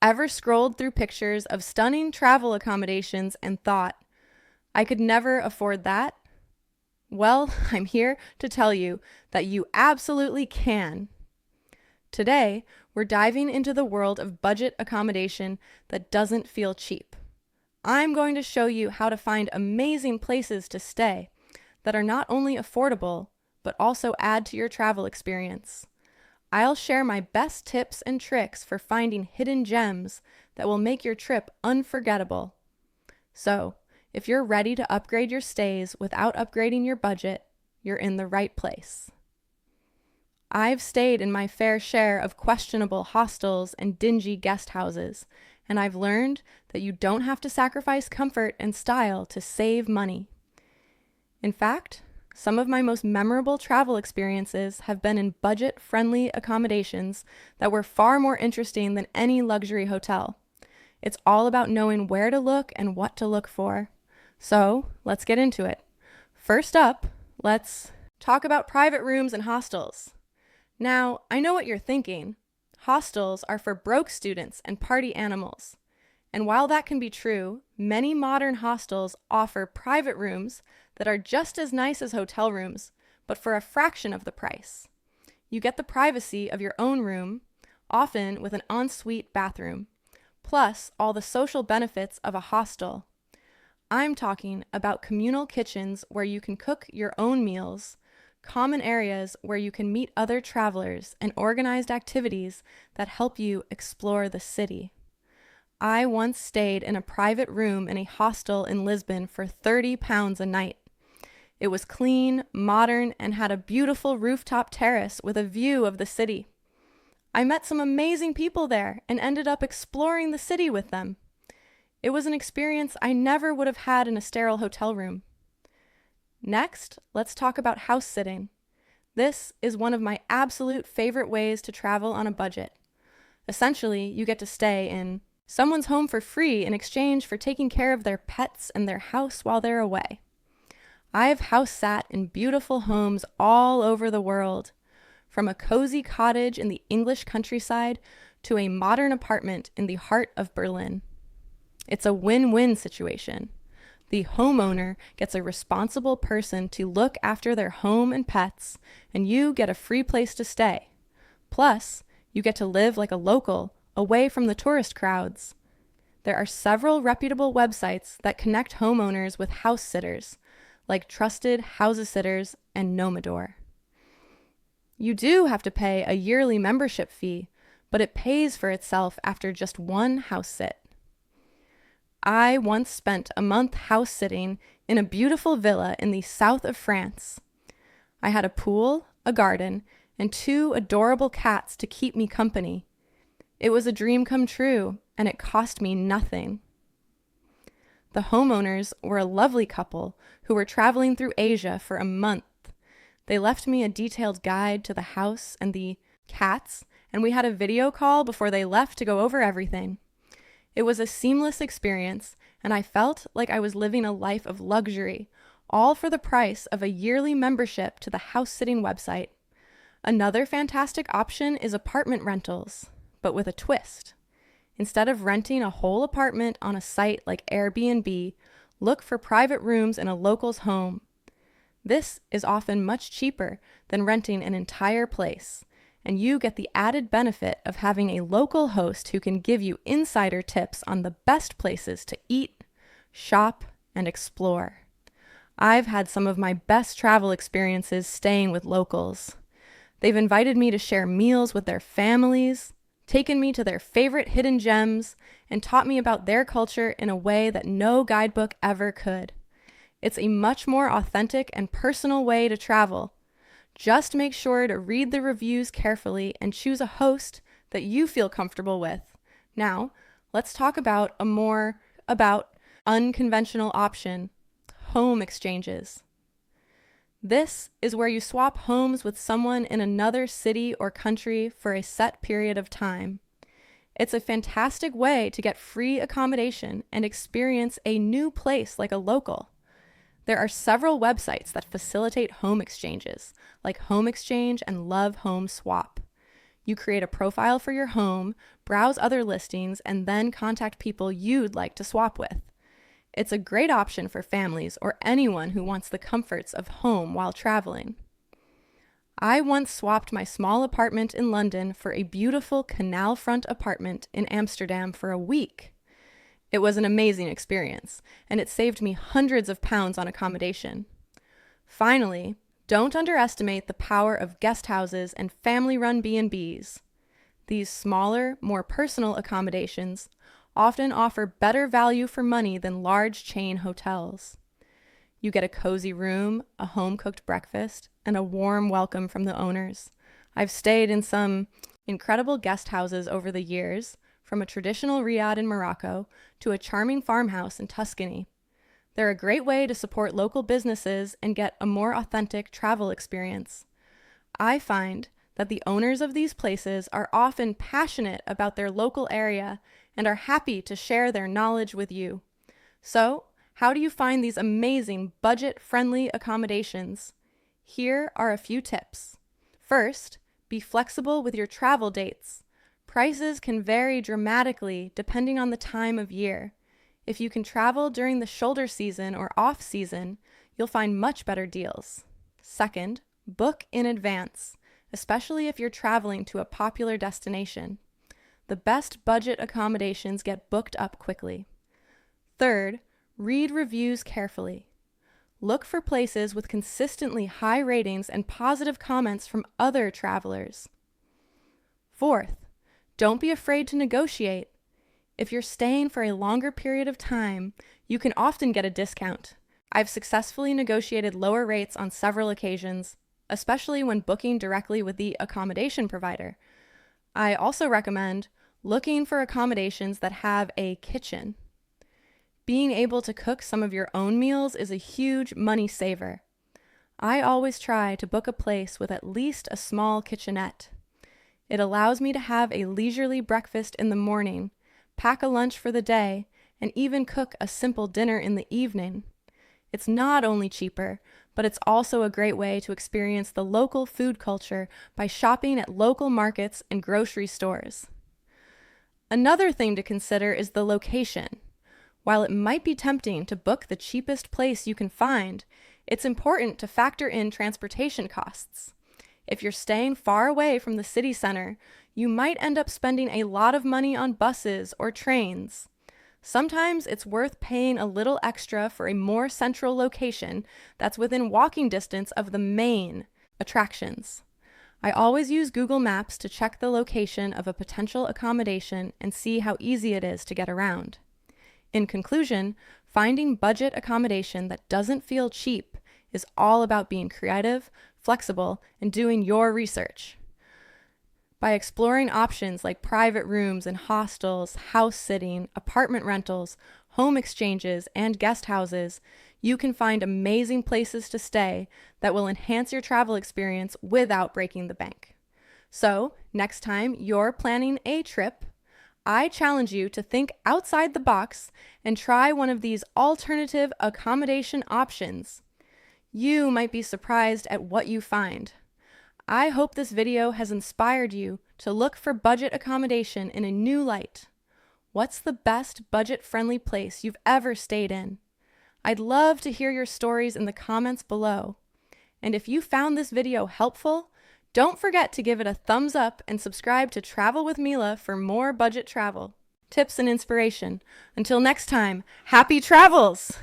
Ever scrolled through pictures of stunning travel accommodations and thought, I could never afford that? Well, I'm here to tell you that you absolutely can. Today, we're diving into the world of budget accommodation that doesn't feel cheap. I'm going to show you how to find amazing places to stay that are not only affordable, but also add to your travel experience. I'll share my best tips and tricks for finding hidden gems that will make your trip unforgettable. So, if you're ready to upgrade your stays without upgrading your budget, you're in the right place. I've stayed in my fair share of questionable hostels and dingy guest houses, and I've learned that you don't have to sacrifice comfort and style to save money. In fact, some of my most memorable travel experiences have been in budget-friendly accommodations that were far more interesting than any luxury hotel. It's all about knowing where to look and what to look for. So, let's get into it. First up, let's talk about private rooms and hostels. Now, I know what you're thinking. Hostels are for broke students and party animals. And while that can be true, many modern hostels offer private rooms that are just as nice as hotel rooms, but for a fraction of the price. You get the privacy of your own room, often with an ensuite bathroom, plus all the social benefits of a hostel. I'm talking about communal kitchens where you can cook your own meals, common areas where you can meet other travelers, and organized activities that help you explore the city. I once stayed in a private room in a hostel in Lisbon for £30 a night. It was clean, modern, and had a beautiful rooftop terrace with a view of the city. I met some amazing people there and ended up exploring the city with them. It was an experience I never would have had in a sterile hotel room. Next, let's talk about house sitting. This is one of my absolute favorite ways to travel on a budget. Essentially, you get to stay in someone's home for free in exchange for taking care of their pets and their house while they're away. I've house sat in beautiful homes all over the world, from a cozy cottage in the English countryside to a modern apartment in the heart of Berlin. It's a win-win situation. The homeowner gets a responsible person to look after their home and pets, and you get a free place to stay. Plus, you get to live like a local, away from the tourist crowds. There are several reputable websites that connect homeowners with house sitters, like Trusted House Sitters and Nomador. You do have to pay a yearly membership fee, but it pays for itself after just one house sit. I once spent a month house sitting in a beautiful villa in the south of France. I had a pool, a garden, and 2 adorable cats to keep me company. It was a dream come true, and it cost me nothing. The homeowners were a lovely couple who were traveling through Asia for a month. They left me a detailed guide to the house and the cats, and we had a video call before they left to go over everything. It was a seamless experience, and I felt like I was living a life of luxury, all for the price of a yearly membership to the house-sitting website. Another fantastic option is apartment rentals, but with a twist. Instead of renting a whole apartment on a site like Airbnb, look for private rooms in a local's home. This is often much cheaper than renting an entire place, and you get the added benefit of having a local host who can give you insider tips on the best places to eat, shop, and explore. I've had some of my best travel experiences staying with locals. They've invited me to share meals with their families, taken me to their favorite hidden gems, and taught me about their culture in a way that no guidebook ever could. It's a much more authentic and personal way to travel. Just make sure to read the reviews carefully and choose a host that you feel comfortable with. Now, let's talk about a more unconventional option, home exchanges. This is where you swap homes with someone in another city or country for a set period of time. It's a fantastic way to get free accommodation and experience a new place like a local. There are several websites that facilitate home exchanges, like Home Exchange and Love Home Swap. You create a profile for your home, browse other listings, and then contact people you'd like to swap with. It's a great option for families or anyone who wants the comforts of home while traveling. I once swapped my small apartment in London for a beautiful canal front apartment in Amsterdam for a week. It was an amazing experience, and it saved me hundreds of pounds on accommodation. Finally, don't underestimate the power of guest houses and family-run B&Bs. These smaller, more personal accommodations often offer better value for money than large chain hotels. You get a cozy room, a home-cooked breakfast, and a warm welcome from the owners. I've stayed in some incredible guest houses over the years, from a traditional riad in Morocco to a charming farmhouse in Tuscany. They're a great way to support local businesses and get a more authentic travel experience. I find that the owners of these places are often passionate about their local area and are happy to share their knowledge with you. So, how do you find these amazing budget-friendly accommodations? Here are a few tips. First, be flexible with your travel dates. Prices can vary dramatically depending on the time of year. If you can travel during the shoulder season or off-season, you'll find much better deals. Second, book in advance, especially if you're traveling to a popular destination. The best budget accommodations get booked up quickly. Third, read reviews carefully. Look for places with consistently high ratings and positive comments from other travelers. Fourth, don't be afraid to negotiate. If you're staying for a longer period of time, you can often get a discount. I've successfully negotiated lower rates on several occasions, especially when booking directly with the accommodation provider. I also recommend looking for accommodations that have a kitchen. Being able to cook some of your own meals is a huge money saver. I always try to book a place with at least a small kitchenette. It allows me to have a leisurely breakfast in the morning, pack a lunch for the day, and even cook a simple dinner in the evening. It's not only cheaper, but it's also a great way to experience the local food culture by shopping at local markets and grocery stores. Another thing to consider is the location. While it might be tempting to book the cheapest place you can find, it's important to factor in transportation costs. If you're staying far away from the city center, you might end up spending a lot of money on buses or trains. Sometimes it's worth paying a little extra for a more central location that's within walking distance of the main attractions. I always use Google Maps to check the location of a potential accommodation and see how easy it is to get around. In conclusion, finding budget accommodation that doesn't feel cheap is all about being creative, flexible, and doing your research. By exploring options like private rooms and hostels, house sitting, apartment rentals, home exchanges, and guest houses, you can find amazing places to stay that will enhance your travel experience without breaking the bank. So, next time you're planning a trip, I challenge you to think outside the box and try one of these alternative accommodation options. You might be surprised at what you find. I hope this video has inspired you to look for budget accommodation in a new light. What's the best budget-friendly place you've ever stayed in? I'd love to hear your stories in the comments below. And if you found this video helpful, don't forget to give it a thumbs up and subscribe to Travel with Mila for more budget travel tips and inspiration. Until next time, happy travels!